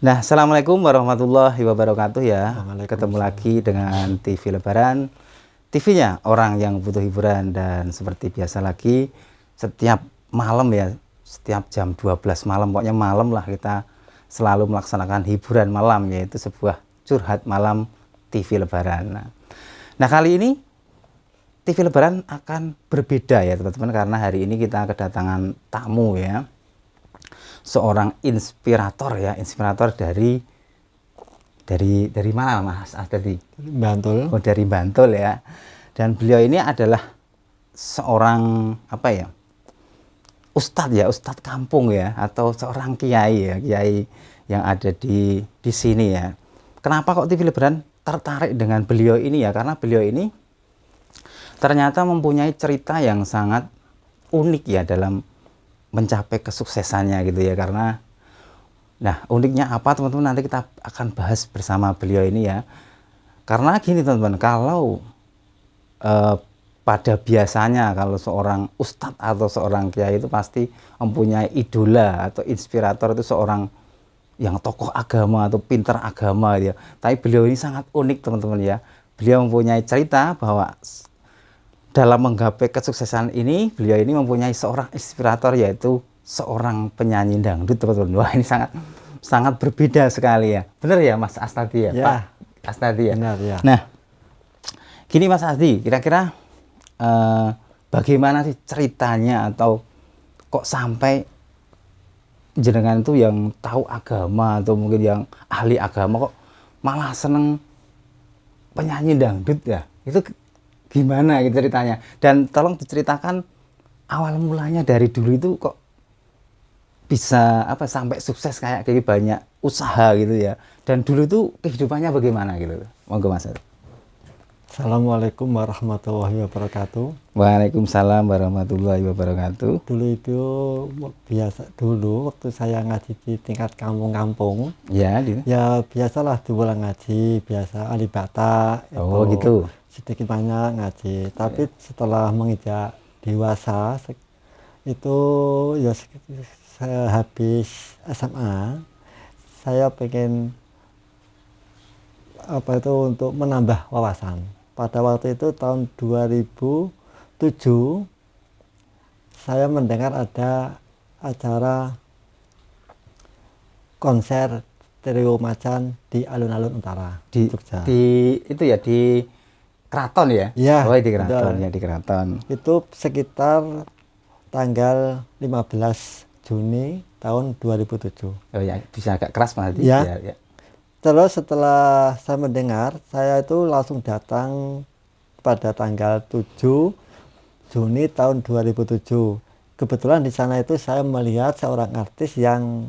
Nah, Assalamualaikum warahmatullahi wabarakatuh ya. Ketemu Waalaikumsalam. lagi dengan TV Lebaran. TV-nya orang yang butuh hiburan, dan seperti biasa lagi setiap malam ya, setiap jam 12 malam, pokoknya malam lah, kita selalu melaksanakan hiburan malam, yaitu sebuah curhat malam TV Lebaran. Nah, kali ini TV Lebaran akan berbeda ya teman-teman, karena hari ini kita kedatangan tamu ya, seorang inspirator ya, inspirator dari mana Mas tadi? Bantul. Oh, dari Bantul ya. Dan beliau ini adalah seorang apa ya? Ustadz ya, ustadz kampung ya, atau seorang kiai ya, kiai yang ada di sini ya. Kenapa kok TV Lebaran tertarik dengan beliau ini ya? Karena beliau ini ternyata mempunyai cerita yang sangat unik ya dalam mencapai kesuksesannya gitu ya. Karena nah, uniknya apa teman-teman, nanti kita akan bahas bersama beliau ini ya. Karena gini teman-teman, kalau pada biasanya kalau seorang ustadz atau seorang kiai itu pasti mempunyai idola atau inspirator, itu seorang yang tokoh agama atau pinter agama ya. Tapi beliau ini sangat unik teman-teman ya. Beliau mempunyai cerita bahwa dalam menggapai kesuksesan ini, beliau ini mempunyai seorang inspirator, yaitu seorang penyanyi dangdut teman-teman. Wah, ini sangat sangat berbeda sekali ya. Benar ya Mas Astadi ya, Ya, Pak Astadi ya. benar ya. Nah, gini Mas Asdi, kira-kira bagaimana sih ceritanya, atau kok sampai jenengan itu yang tahu agama atau mungkin yang ahli agama kok malah seneng penyanyi dangdut ya? Itu gimana gitu ceritanya? Dan tolong diceritakan awal mulanya dari dulu itu kok bisa apa sampai sukses kayak banyak usaha gitu ya. Dan dulu itu kehidupannya bagaimana gitu? Monggo Mas. Assalamualaikum warahmatullahi wabarakatuh. Waalaikumsalam warahmatullahi wabarakatuh. Dulu itu biasa, dulu waktu saya ngaji di tingkat kampung-kampung, Ya, ya biasalah di pulang ngaji, biasa ahli bata, oh itu gitu. sedikit banyak ngaji. Tapi setelah menginjak dewasa, itu ya saya habis SMA, saya pengen apa itu untuk menambah wawasan. Pada waktu itu tahun 2007 saya mendengar ada acara konser Trio Macan di Alun-Alun Utara Di Jogja. itu ya di keraton ya? Ya, Oh, di keraton betul. ya, di keraton. Itu sekitar tanggal 15 Juni tahun 2007. Oh ya, bisa agak keras Mas Hadi. Ya. Ya. Terus setelah saya mendengar, saya itu langsung datang pada tanggal 7 Juni tahun 2007. Kebetulan di sana itu saya melihat seorang artis yang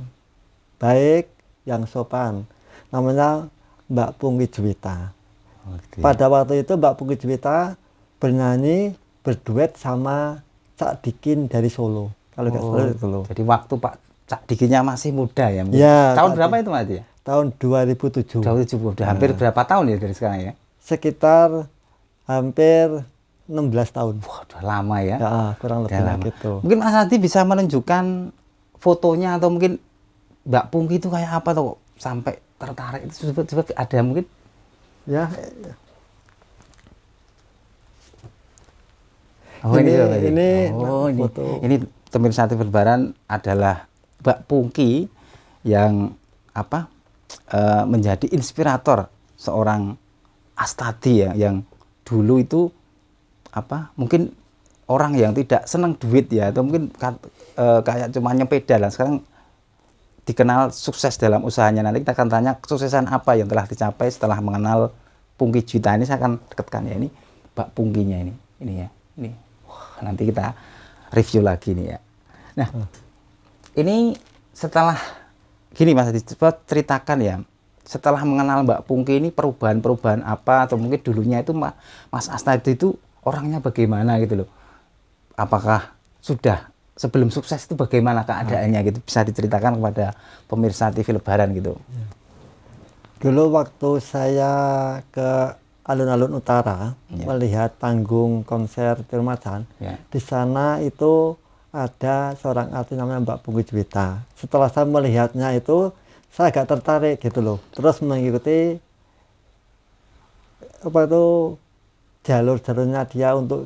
baik, yang sopan. Namanya Mbak Pungki Juwita. Oh, gitu ya. Pada waktu itu Mbak Pungki Juwita bernyanyi berduet sama Cak Dikin dari Solo. Kalau nggak salah itu loh. Jadi waktu Pak Cak Dikinya masih muda ya? Mungkin. Ya, Tahun Cak berapa itu Mas Hadi ya? Tahun 2007. Jauh 70. Udah hampir berapa tahun ya dari sekarang ya? Sekitar hampir 16 tahun. Wah, udah lama ya. Ya, kurang lebih Udah lama. gitu. Mungkin Mas Hadi bisa menunjukkan fotonya, atau mungkin Mbak Pungki itu kayak apa tuh sampai tertarik itu, coba ada mungkin? Ya, Oh, ini oh, ini foto. ini pemirsa TV Lebaran adalah Mbak Pungki yang apa menjadi inspirator seorang Astadi ya, yang dulu itu apa mungkin orang yang tidak senang duit ya, atau mungkin kayak cuma nyepeda lah, sekarang dikenal sukses dalam usahanya. Nanti kita akan tanya kesuksesan apa yang telah dicapai setelah mengenal Pungki Juwita ini. Saya akan dekatkan ya, ini Mbak Pungkinya ini ya, ini. Wah, nanti kita review lagi nih ya. Nah, ini setelah gini Mas Hadi, coba ceritakan ya, setelah mengenal Mbak Pungki ini perubahan-perubahan apa, atau mungkin dulunya itu Mas Astadi itu orangnya bagaimana gitu loh. Apakah sudah sebelum sukses itu bagaimana keadaannya gitu, bisa diceritakan kepada pemirsa TV Lebaran gitu. Dulu waktu saya ke Alun-Alun Utara melihat panggung konser Trio Macan, di sana itu ada seorang artis namanya Mbak Pungki Juwita. Setelah saya melihatnya itu, saya agak tertarik gitu loh. Terus mengikuti apa itu jalur-jalurnya dia untuk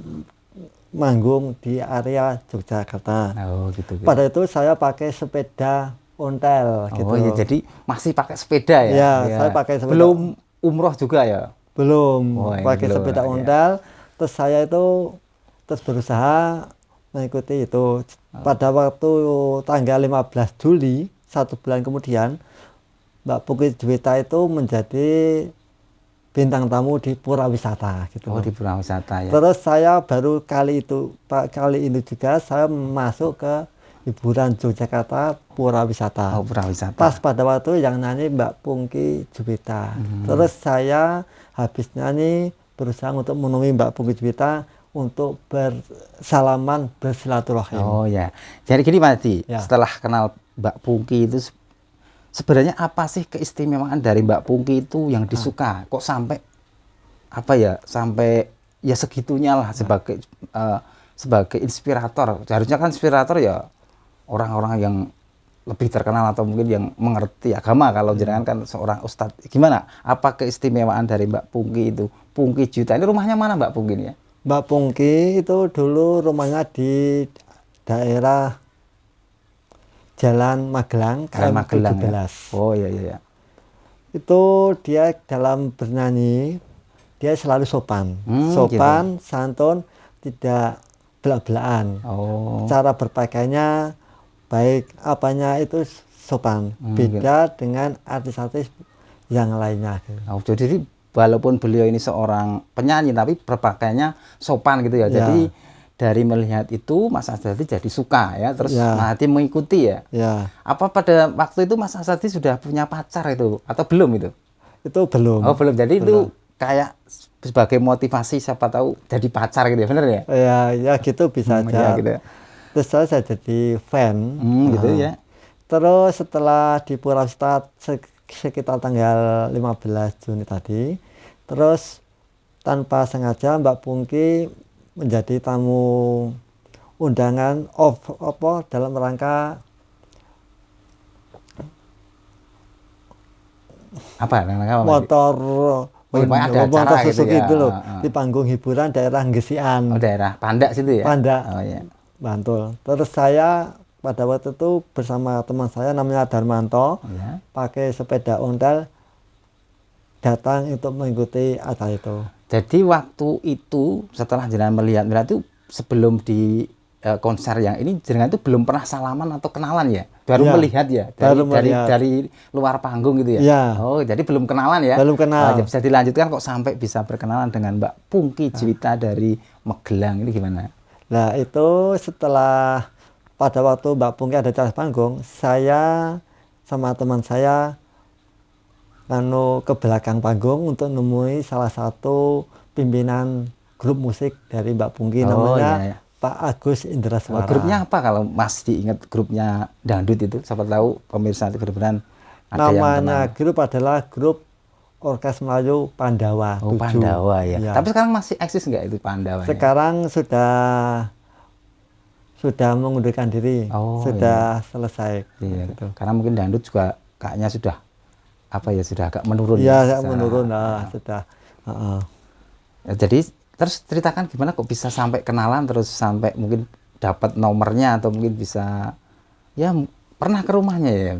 manggung di area Yogyakarta. Oh gitu. Pada itu saya pakai sepeda ontel gitu. Oh ya, jadi masih pakai sepeda ya? Ya, Ya. saya pakai sepeda. Belum umroh juga ya? Belum Oh, ini pakai belum, sepeda ya. ontel. Terus saya itu terus berusaha mengikuti itu. Pada waktu tanggal 15 Juli, 1 bulan kemudian, Mbak Pungki Juwita itu menjadi bintang tamu di Pura Wisata gitu. Oh di Pura Wisata ya? Terus saya baru kali ini juga saya masuk ke hiburan Yogyakarta Pura Wisata. Oh Pura Wisata. Pas pada waktu yang nyanyi Mbak Pungki Juwita. Terus saya habis nyanyi berusaha untuk menemui Mbak Pungki Juwita untuk bersalaman, bersilaturahim. Oh ya, jadi gini Pak Adi, Ya. setelah kenal Mbak Pungki itu sebenarnya apa sih keistimewaan dari Mbak Pungki itu yang disuka? Kok sampai apa ya, sampai ya segitunya lah sebagai inspirator. Harusnya kan inspirator ya orang-orang yang lebih terkenal atau mungkin yang mengerti agama. Kalau jenengan kan seorang ustadz, gimana? Apa keistimewaan dari Mbak Pungki itu? Pungki Juwita ini rumahnya mana Mbak Pungki ini ya? Mbak Pungki itu dulu rumahnya di daerah Jalan Magelang, Jalan KM Magelang 17. ya? Oh iya iya. Itu dia dalam bernyanyi, dia selalu sopan. Sopan, santun, tidak belak-belakan. Oh. Cara berpakaiannya baik, apanya itu sopan. Beda dengan artis-artis yang lainnya. Oh, jadi walaupun beliau ini seorang penyanyi tapi berpakaiannya sopan gitu ya. Ya. Jadi dari melihat itu Mas Asdadi jadi suka ya, terus Ya. Mas Asdadi mengikuti ya. Ya, Apa pada waktu itu Mas Asdadi sudah punya pacar itu atau belum itu? itu belum. Oh, belum. Jadi itu kayak sebagai motivasi siapa tahu jadi pacar gitu ya, bener ya? Ya gitu bisa aja. Ya, gitu ya. Terus saya jadi fan. Gitu ya. Terus setelah di Pura Wisata sekitar tanggal 15 Juni tadi, terus tanpa sengaja Mbak Pungki menjadi tamu undangan dalam rangka Apa? Namanya apa? motor pokoknya ada motor acara gitu Suzuki ya. itu loh, di panggung hiburan daerah Gesian, Oh, daerah Pandak situ ya? Pandak, Oh iya. Bantul. Terus saya pada waktu itu bersama teman saya namanya Darmanto, Ya. pakai sepeda ontel datang untuk mengikuti acara itu. Jadi waktu itu setelah jenengan melihat itu sebelum di konser yang ini jenengan itu belum pernah salaman atau kenalan ya? Baru Ya, melihat ya baru melihat. dari luar panggung gitu ya? Ya. Oh, jadi belum kenalan ya? Belum kenal. Ya bisa dilanjutkan kok sampai bisa berkenalan dengan Mbak Pungki Juwita dari Magelang ini gimana? Nah itu setelah pada waktu Mbak Pungki ada di atas panggung, saya sama teman saya ke belakang panggung untuk menemui salah satu pimpinan grup musik dari Mbak Pungki, namanya iya. Pak Agus Indraswara. Grupnya apa kalau Mas diingat grupnya dangdut itu? Siapa tahu pemirsa itu benar-benar ada yang Namanya kenal. grup adalah grup Orkes Melayu Pandawa Oh, 7. Pandawa ya. Ya. Tapi sekarang masih eksis nggak itu Pandawa? Sekarang sudah mengundurkan diri, Oh, sudah selesai. Iya, Gitu. karena mungkin dangdut juga kayaknya sudah apa ya, sudah agak menurun. Iya, ya, menurun sudah. Ya, jadi terus ceritakan gimana kok bisa sampai kenalan, terus sampai mungkin dapat nomornya atau mungkin bisa ya pernah ke rumahnya ya.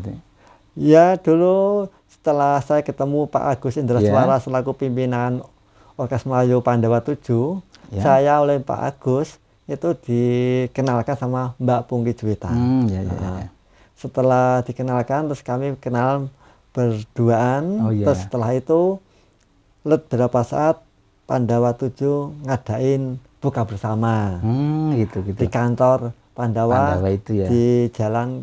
Ya dulu setelah saya ketemu Pak Agus Indraswara Ya. selaku pimpinan Orkes Melayu Pandawa 7, Ya. saya oleh Pak Agus itu dikenalkan sama Mbak Pungki Juwita. Ya. Setelah dikenalkan, terus kami kenal berduaan. Oh, iya. Terus setelah itu beberapa saat Pandawa 7 ngadain buka bersama Gitu. di kantor Pandawa itu ya. di Jalan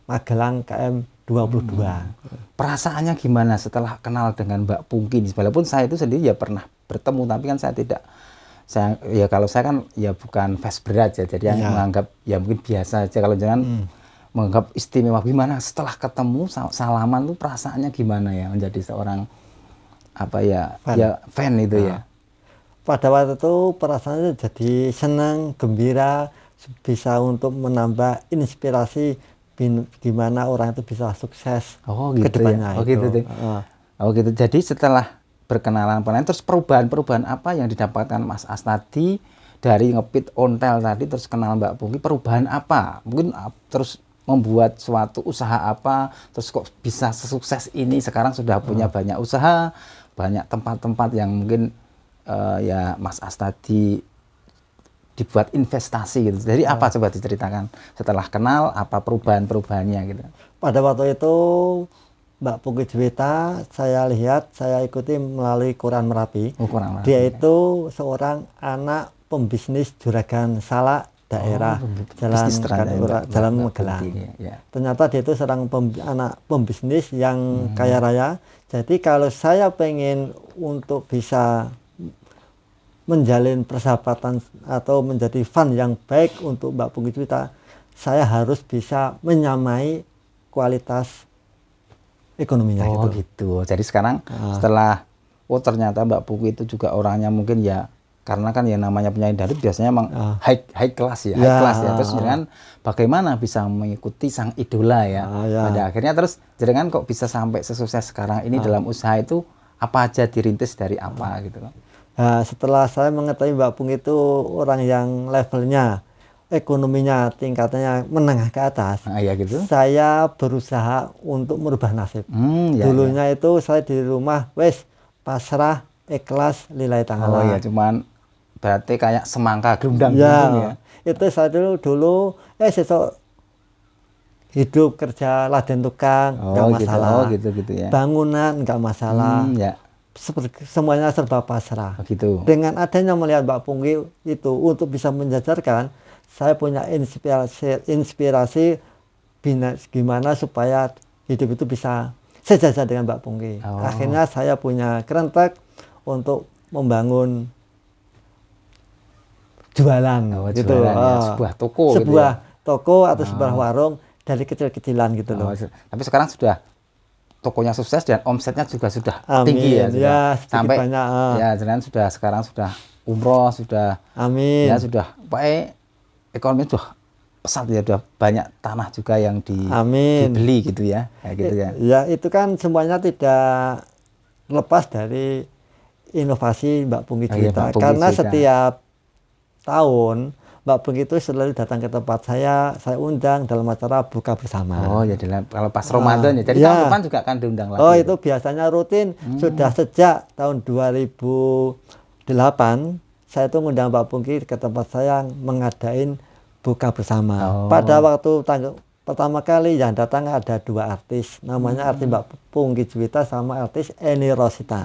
Magelang KM 22. Perasaannya gimana setelah kenal dengan Mbak Pungki? Walaupun saya itu sendiri ya pernah bertemu, tapi kan kalau saya kan ya bukan fans berat ya, jadi yang menganggap ya mungkin biasa aja. Kalau jangan menganggap istimewa, gimana setelah ketemu salaman tuh perasaannya gimana ya menjadi seorang fan itu ya. Pada waktu itu perasaannya jadi senang, gembira, bisa untuk menambah inspirasi gimana orang itu bisa sukses Oh ke gitu depannya ya. Oh gitu. itu. Oh gitu. Jadi setelah berkenalan terus perubahan apa yang didapatkan Mas Asnadi dari ngepit ontel tadi terus kenal Mbak Pungki, perubahan apa? Mungkin terus membuat suatu usaha apa, terus kok bisa sesukses ini, sekarang sudah punya banyak usaha, banyak tempat-tempat yang mungkin ya Mas Asnadi dibuat investasi gitu. Jadi apa coba diceritakan setelah kenal, apa perubahan-perubahannya gitu. Pada waktu itu Mbak Pungki Juwita saya lihat, saya ikuti melalui Koran Merapi. Oh, kurang lebih, Dia ya. itu seorang anak pembisnis juragan salak daerah bisnis Jalan Magelang. Ya. Ternyata dia itu seorang anak pembisnis yang kaya raya. Jadi kalau saya pengen untuk bisa menjalin persahabatan atau menjadi fan yang baik untuk Mbak Pungki Juwita, saya harus bisa menyamai kualitas ekonominya. Oh gitu. Jadi sekarang setelah ternyata Mbak Pungki itu juga orangnya mungkin ya, karena kan yang namanya penyanyi dangdut biasanya emang high class ya, high class ya. Terus jangan bagaimana bisa mengikuti sang idola ya. Pada akhirnya terus jangan kok bisa sampai sesukses sekarang ini dalam usaha itu, apa aja dirintis dari apa gitu loh. Nah, setelah saya mengetahui Mbak Pungki itu orang yang levelnya ekonominya tingkatnya menengah ke atas, ya gitu. Saya berusaha untuk merubah nasib. Dulunya itu saya di rumah wes pasrah ikhlas lillahi ta'ala. Oh ya, cuman berarti kayak semangka gelundang ya. Itu saya dulu sesok hidup kerja laden tukang nggak masalah. Gitu ya. Bangunan nggak masalah. Ya. Semuanya serba pasrah. Gitu. Dengan adanya melihat Mbak Pungki itu untuk bisa menjajarkan, saya punya inspirasi gimana supaya hidup itu bisa sejajar dengan Mbak Pungki. Akhirnya saya punya kerentek untuk membangun jualan gitu. Ya, sebuah toko gitu ya. Toko atau sebuah warung dari kecil-kecilan gitu loh. Tapi sekarang sudah tokonya sukses dan omsetnya juga sudah tinggi ya. Ya, sampai banyak. Ya, jangan sekarang sudah umroh, sudah ya sudah ekonomi sudah pesat ya, sudah banyak tanah juga yang dibeli gitu ya. Kayak gitu ya. Ya, itu kan semuanya tidak lepas dari inovasi Mbak Pungki Juwita. Karena setiap tahun Mbak Pungki itu selalu datang ke tempat saya undang dalam acara buka bersama. Oh ya, kalau pas Ramadan ya. Jadi tahun depan juga akan diundang lagi. Oh itu biasanya rutin. Sudah sejak tahun 2008 saya itu ngundang Mbak Pungki ke tempat saya mengadain buka bersama. Pada waktu pertama kali yang datang ada 2 artis. Namanya artis Mbak Pungki Juwita sama artis Eni Rosita.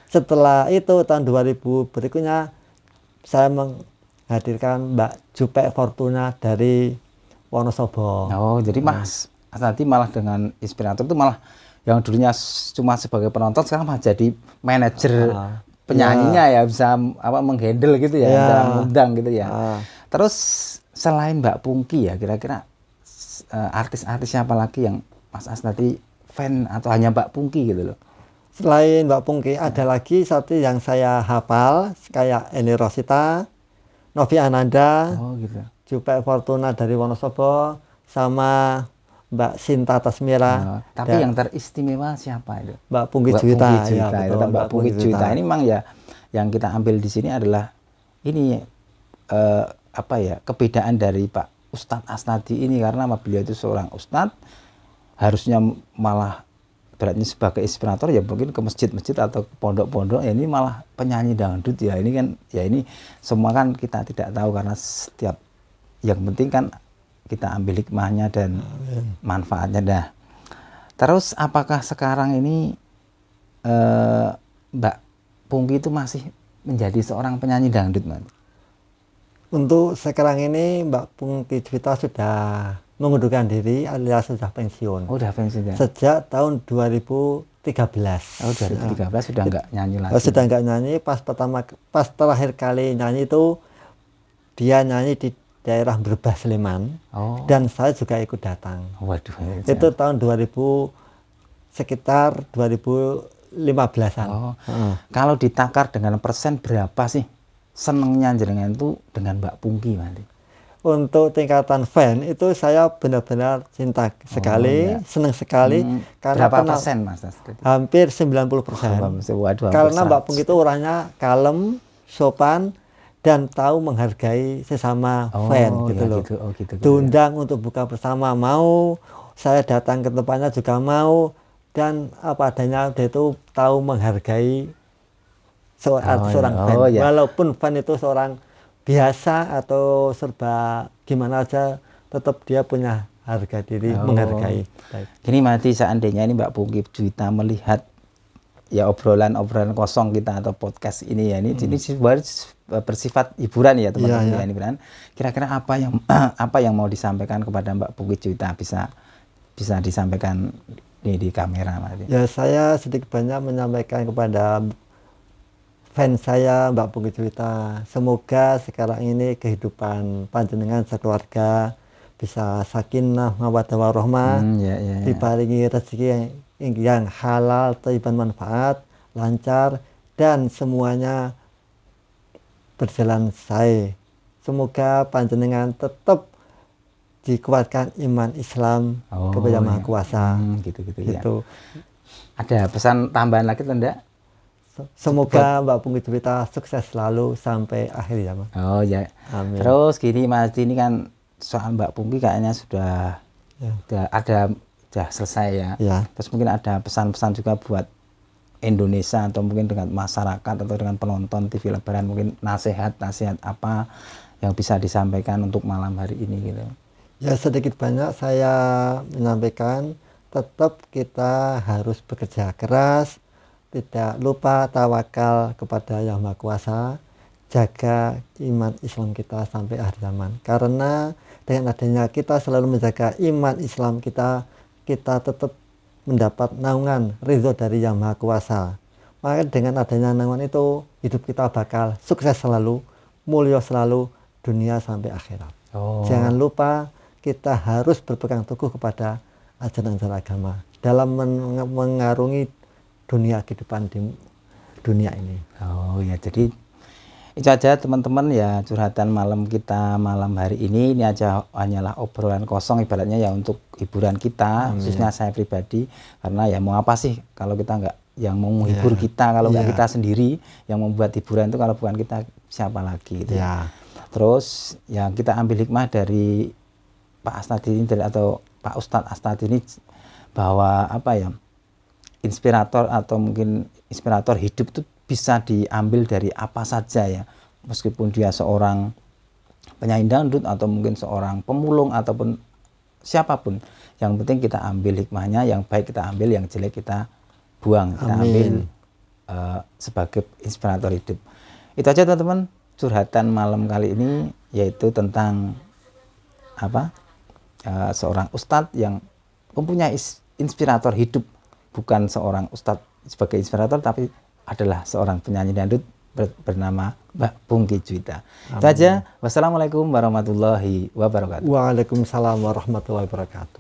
Setelah itu tahun 2000 berikutnya saya menghadirkan Mbak Jupe Fortuna dari Wonosobo. Oh, jadi Mas Asnadi malah dengan inspirator itu malah yang dulunya cuma sebagai penonton sekarang malah jadi manajer penyanyinya ya, bisa menghandle gitu ya, bisa mengundang gitu ya. Terus selain Mbak Pungki ya, kira-kira artis-artis siapa lagi yang Mas Asnadi fan atau hanya Mbak Pungki gitu loh? Selain Mbak Pungki ada lagi satu yang saya hafal kayak Eni Rosita, Novi Ananda, gitu. Jupe Fortuna dari Wonosobo, sama Mbak Sinta Tasmira. Tapi yang teristimewa siapa itu? Mbak Pungki Juwita. Ya, Mbak Pungki Juwita ini memang ya yang kita ambil di sini adalah ini kebedaan dari Pak Ustadz Asnadi ini, karena beliau itu seorang ustadz, harusnya malah beratnya sebagai inspirator ya mungkin ke masjid-masjid atau ke pondok-pondok, ya ini malah penyanyi dangdut ya. Ini kan ya, ini semua kan kita tidak tahu, karena setiap yang penting kan kita ambil hikmahnya dan manfaatnya. Terus apakah sekarang ini Mbak Pungki itu masih menjadi seorang penyanyi dangdut, Mas? Untuk sekarang ini Mbak Pungki Juwita sudah mengundurkan diri alias sudah pensiun. Oh, sudah pensiun ya? Sejak tahun 2013. Oh, 2013 sudah enggak nyanyi lagi? Sudah enggak nyanyi. Pas terakhir kali nyanyi itu dia nyanyi di daerah Brebes Sleman. Dan saya juga ikut datang. Waduh. Itu tahun sekitar 2015-an. Kalau ditakar dengan persen berapa sih senengnya jenengan itu dengan Mbak Pungki nanti? untuk tingkatan fan itu saya benar-benar cinta sekali, iya. senang sekali karena Berapa kenal persen Mas? hampir 90%. Waduh, hampir Karena Mbak 100. Pungki itu orangnya kalem, sopan, dan tahu menghargai sesama fan gitu ya loh. gitu. Oh gitu. Diundang untuk buka bersama mau, saya datang ke tempatnya juga mau, dan apa adanya dia itu tahu menghargai seorang fan. ya. Walaupun fan itu seorang biasa atau serba gimana aja, tetap dia punya harga diri, menghargai. Baik. Gini mati seandainya ini Mbak Pungki Juwita melihat ya obrolan kosong kita atau podcast ini ya, ini bersifat hiburan ya teman-teman ya, ini benar. Kira-kira apa yang mau disampaikan kepada Mbak Pungki Juwita bisa disampaikan di kamera Mati. Ya, saya sedikit banyak menyampaikan kepada fans saya Mbak Pungki Juwita, semoga sekarang ini kehidupan panjenengan sekeluarga bisa sakinah mawaddah warahmah, diparingi rezeki yang halal, thayyiban, manfaat, lancar, dan semuanya berjalan sae. Semoga panjenengan tetap dikuatkan iman Islam kepada Maha Kuasa. Gitu. Ya. Ada pesan tambahan lagi atau enggak? Semoga Mbak Pungki Juwita sukses selalu sampai akhir zaman. Oh ya. Amin. Terus gini Mas, ini kan soal Mbak Pungki kayaknya sudah selesai ya. Terus mungkin ada pesan-pesan juga buat Indonesia atau mungkin dengan masyarakat atau dengan penonton TV Lebaran, mungkin nasihat apa yang bisa disampaikan untuk malam hari ini gitu. Ya, sedikit banyak saya menyampaikan tetap kita harus bekerja keras, tidak lupa tawakal kepada Yang Maha Kuasa, jaga iman Islam kita sampai akhir zaman. Karena dengan adanya kita selalu menjaga iman Islam kita tetap mendapat naungan ridho dari Yang Maha Kuasa. Maka dengan adanya naungan itu, hidup kita bakal sukses selalu, mulia selalu, dunia sampai akhirat. Jangan lupa kita harus berpegang teguh kepada ajaran-ajaran agama dalam mengarungi dunia kehidupan di dunia ini. Oh ya, jadi itu aja teman-teman ya, curhatan malam kita malam hari ini aja hanyalah obrolan kosong ibaratnya ya, untuk hiburan kita, khususnya saya pribadi, karena ya mau apa sih kalau kita nggak yang mau menghibur kita, kalau nggak kita sendiri yang membuat hiburan itu, kalau bukan kita siapa lagi gitu. Terus ya kita ambil hikmah dari Pak Astadi ini atau Pak Ustadz Astadi ini, bahwa apa ya, inspirator atau mungkin inspirator hidup itu bisa diambil dari apa saja ya, meskipun dia seorang penyanyi dangdut atau mungkin seorang pemulung ataupun siapapun, yang penting kita ambil hikmahnya, yang baik kita ambil, yang jelek kita buang, kita ambil sebagai inspirator hidup. Itu aja teman-teman curhatan malam kali ini, yaitu tentang apa, seorang ustadz yang mempunyai inspirator hidup, bukan seorang ustadz sebagai inspirator, tapi adalah seorang penyanyi dangdut bernama Mbak Pungki Juwita. Itu aja. Wassalamualaikum warahmatullahi wabarakatuh. Waalaikumsalam warahmatullahi wabarakatuh.